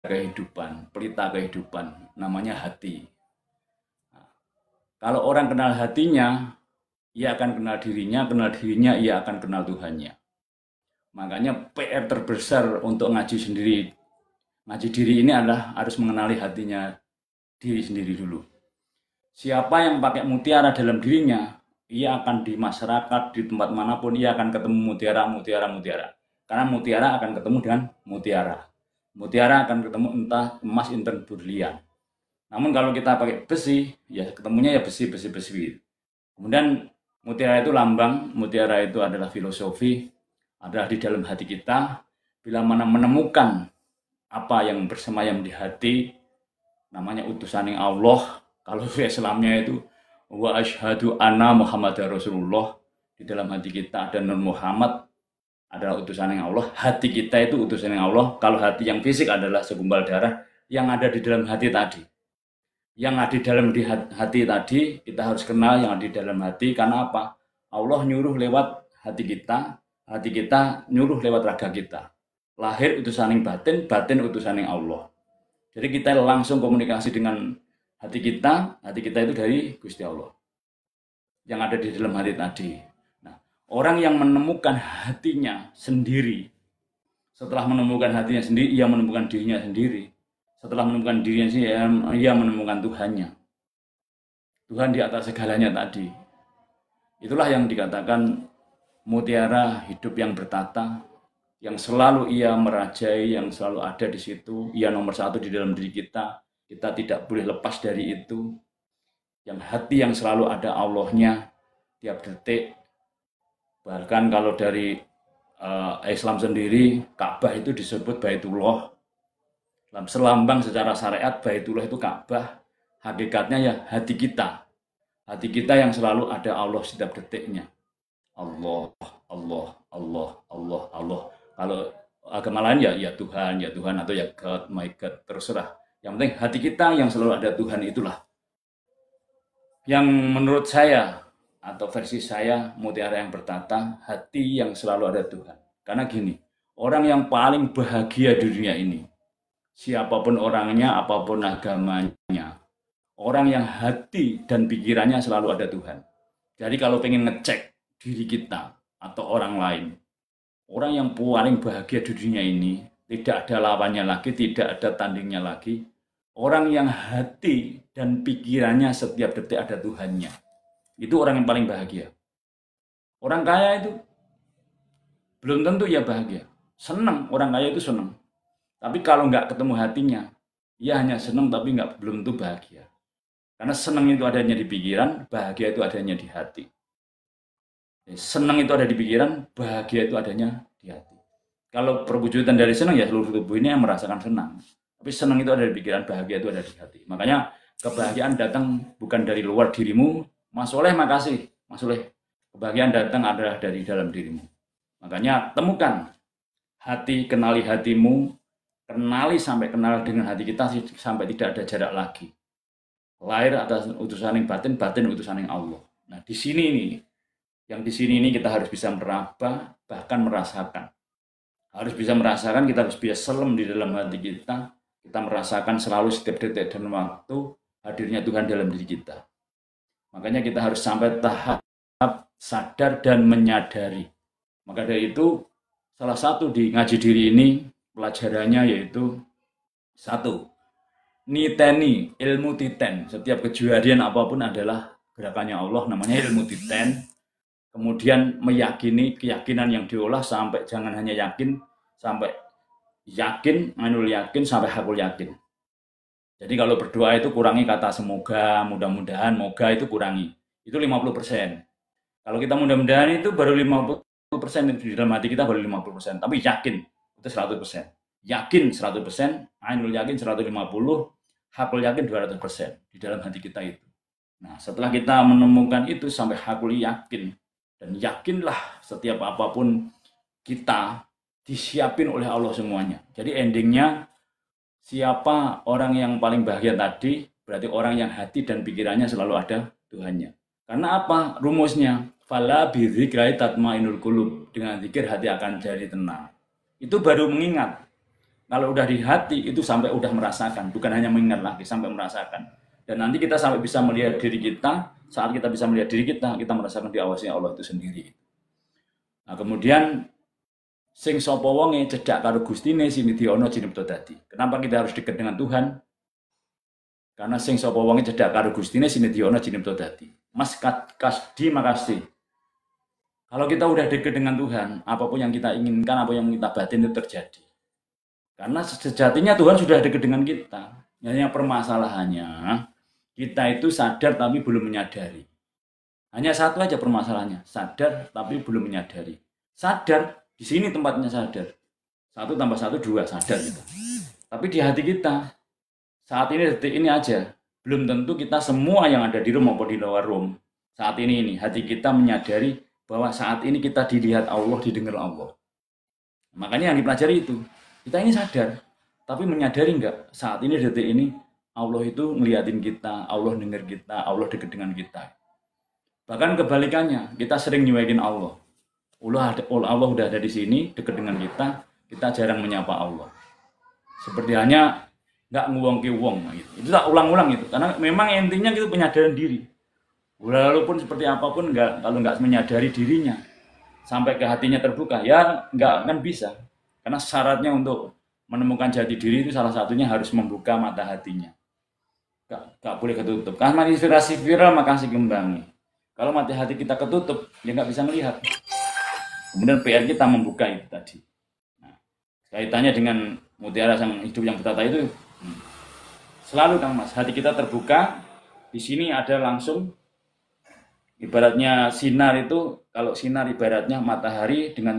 kehidupan, pelita kehidupan, namanya hati. Kalau orang kenal hatinya, ia akan kenal dirinya ia akan kenal Tuhannya. Makanya PR terbesar untuk ngaji diri ini adalah harus mengenali hatinya diri sendiri dulu. Siapa yang pakai mutiara dalam dirinya, ia akan di masyarakat, di tempat manapun, ia akan ketemu mutiara. Karena mutiara akan ketemu dengan mutiara. Mutiara akan ketemu entah emas, intan, berlian. Namun kalau kita pakai besi, ya ketemunya ya besi. Kemudian mutiara itu lambang, mutiara itu adalah filosofi, adalah di dalam hati kita. Bila mana menemukan apa yang bersemayam di hati, namanya utusan Allah. Kalau Islamnya itu wa asyhadu anna Muhammadar Rasulullah, di dalam hati kita ada Nur Muhammad adalah utusan Allah. Hati kita itu utusan Allah. Kalau hati yang fisik adalah segumpal darah yang ada di dalam hati tadi. Yang ada di dalam hati tadi kita harus kenal yang ada di dalam hati. Karena apa? Allah nyuruh lewat hati kita nyuruh lewat raga kita. Lahir utusan batin, batin utusan Allah. Jadi kita langsung komunikasi dengan hati kita itu dari Gusti Allah yang ada di dalam hati tadi. Nah, orang yang menemukan hatinya sendiri, setelah menemukan hatinya sendiri, ia menemukan dirinya sendiri. Setelah menemukan dirinya sendiri, ia menemukan Tuhannya. Tuhan di atas segalanya tadi. Itulah yang dikatakan mutiara hidup yang bertata, yang selalu ia merajai, yang selalu ada di situ. Ia nomor satu di dalam diri kita. Kita tidak boleh lepas dari itu. Yang hati yang selalu ada Allahnya tiap detik. Bahkan kalau dari Islam sendiri, Ka'bah itu disebut Baitullah. Dalam selambang secara syariat, Baitullah itu Ka'bah. Hakikatnya ya hati kita. Hati kita yang selalu ada Allah setiap detiknya. Allah. Kalau agama lain ya Tuhan atau ya God, my God, terserah. Yang penting hati kita yang selalu ada Tuhan itulah. Yang menurut saya atau versi saya mutiara yang bertata, hati yang selalu ada Tuhan. Karena gini, orang yang paling bahagia di dunia ini, siapapun orangnya, apapun agamanya, orang yang hati dan pikirannya selalu ada Tuhan. Jadi kalau pengen ngecek diri kita atau orang lain, orang yang paling bahagia di dunia ini, tidak ada lawannya lagi, tidak ada tandingnya lagi. Orang yang hati dan pikirannya setiap detik ada Tuhannya. Itu orang yang paling bahagia. Orang kaya itu belum tentu ya bahagia. Senang, orang kaya itu senang. Tapi kalau nggak ketemu hatinya, ia hanya senang tapi belum tentu bahagia. Karena senang itu adanya di pikiran, bahagia itu adanya di hati. Senang itu ada di pikiran, bahagia itu adanya di hati. Kalau perwujudan dari senang ya seluruh tubuh ini yang merasakan senang. Tapi senang itu ada di pikiran, bahagia itu ada di hati. Makanya kebahagiaan datang bukan dari luar dirimu. Mas Soleh makasih, Mas Soleh. Kebahagiaan datang adalah dari dalam dirimu. Makanya temukan hati, kenali hatimu, kenali sampai kenal dengan hati kita sampai tidak ada jarak lagi. Lahir atas utusan yang batin, batin utusan yang Allah. Nah di sini nih, yang di sini ini kita harus bisa meraba, bahkan merasakan. Harus bisa merasakan, kita harus bisa selam di dalam hati kita. Kita merasakan selalu setiap detik dan waktu hadirnya Tuhan dalam diri kita. Makanya kita harus sampai tahap sadar dan menyadari. Maka dari itu, salah satu di ngaji diri ini, pelajarannya yaitu satu, niteni, ilmu titen. Setiap kejadian apapun adalah gerakannya Allah, namanya ilmu titen. Kemudian meyakini, keyakinan yang diolah sampai jangan hanya yakin, sampai yakin, ainul yakin, sampai hakul yakin. Jadi kalau berdoa itu kurangi kata semoga, mudah-mudahan, moga itu kurangi. Itu 50%. Kalau kita mudah-mudahan itu baru 50%, di dalam hati kita baru 50%. Tapi yakin, itu 100%. Yakin 100%, ainul yakin 150%, hakul yakin 200% di dalam hati kita itu. Nah setelah kita menemukan itu sampai hakul yakin, dan yakinlah setiap apapun kita disiapin oleh Allah semuanya. Jadi endingnya siapa orang yang paling bahagia tadi, berarti orang yang hati dan pikirannya selalu ada Tuhannya. Karena apa? Rumusnya, fala bidzikri tatmainul qulub. Dengan zikir hati akan jadi tenang. Itu baru mengingat. Kalau udah di hati itu sampai udah merasakan, bukan hanya mengingat lagi, sampai merasakan. Dan nanti kita sampai bisa melihat diri kita, saat kita bisa melihat diri kita merasakan diawasi Allah itu sendiri. Nah, kemudian sing sapa wonge cedhak karo Gustine sinidya jinipta dadi. Kenapa kita harus dekat dengan Tuhan? Karena sing sapa wonge cedhak karo Gustine sinidya jinipta dadi. Mas Kasdi makasih. Kalau kita udah dekat dengan Tuhan, apapun yang kita inginkan, apa yang kita batin itu terjadi. Karena sejatinya Tuhan sudah dekat dengan kita. Hanya permasalahannya, kita itu sadar tapi belum menyadari. Hanya satu aja permasalahannya, sadar tapi belum menyadari. Sadar, di sini tempatnya sadar. 1 tambah 1, 2, sadar gitu. Tapi di hati kita, saat ini detik ini aja, belum tentu kita semua yang ada di room maupun di luar room, saat ini hati kita menyadari bahwa saat ini kita dilihat Allah, didengar Allah. Makanya yang dipelajari itu, kita ini sadar, tapi menyadari enggak saat ini detik ini Allah itu ngeliatin kita, Allah dengar kita, Allah dekat dengan kita. Bahkan kebalikannya, kita sering nyuekin Allah. Allah udah ada di sini, dekat dengan kita jarang menyapa Allah. Seperti hanya nggak nguwongki wong gitu. Itu tak ulang-ulang itu, karena memang intinya itu penyadaran diri. Walaupun seperti apapun kalau nggak menyadari dirinya sampai ke hatinya terbuka, ya nggak akan bisa. Karena syaratnya untuk menemukan jati diri itu salah satunya harus membuka mata hatinya. Nggak boleh ketutup. Karena inspirasi viral maka kasih kembangi. Kalau mata hati kita ketutup, ya nggak bisa melihat. Kemudian PR kita membuka itu tadi. Nah, kaitannya dengan mutiara sang hidup yang bertata itu, selalu Kang Mas, hati kita terbuka. Di sini ada langsung, ibaratnya sinar itu, kalau sinar ibaratnya matahari dengan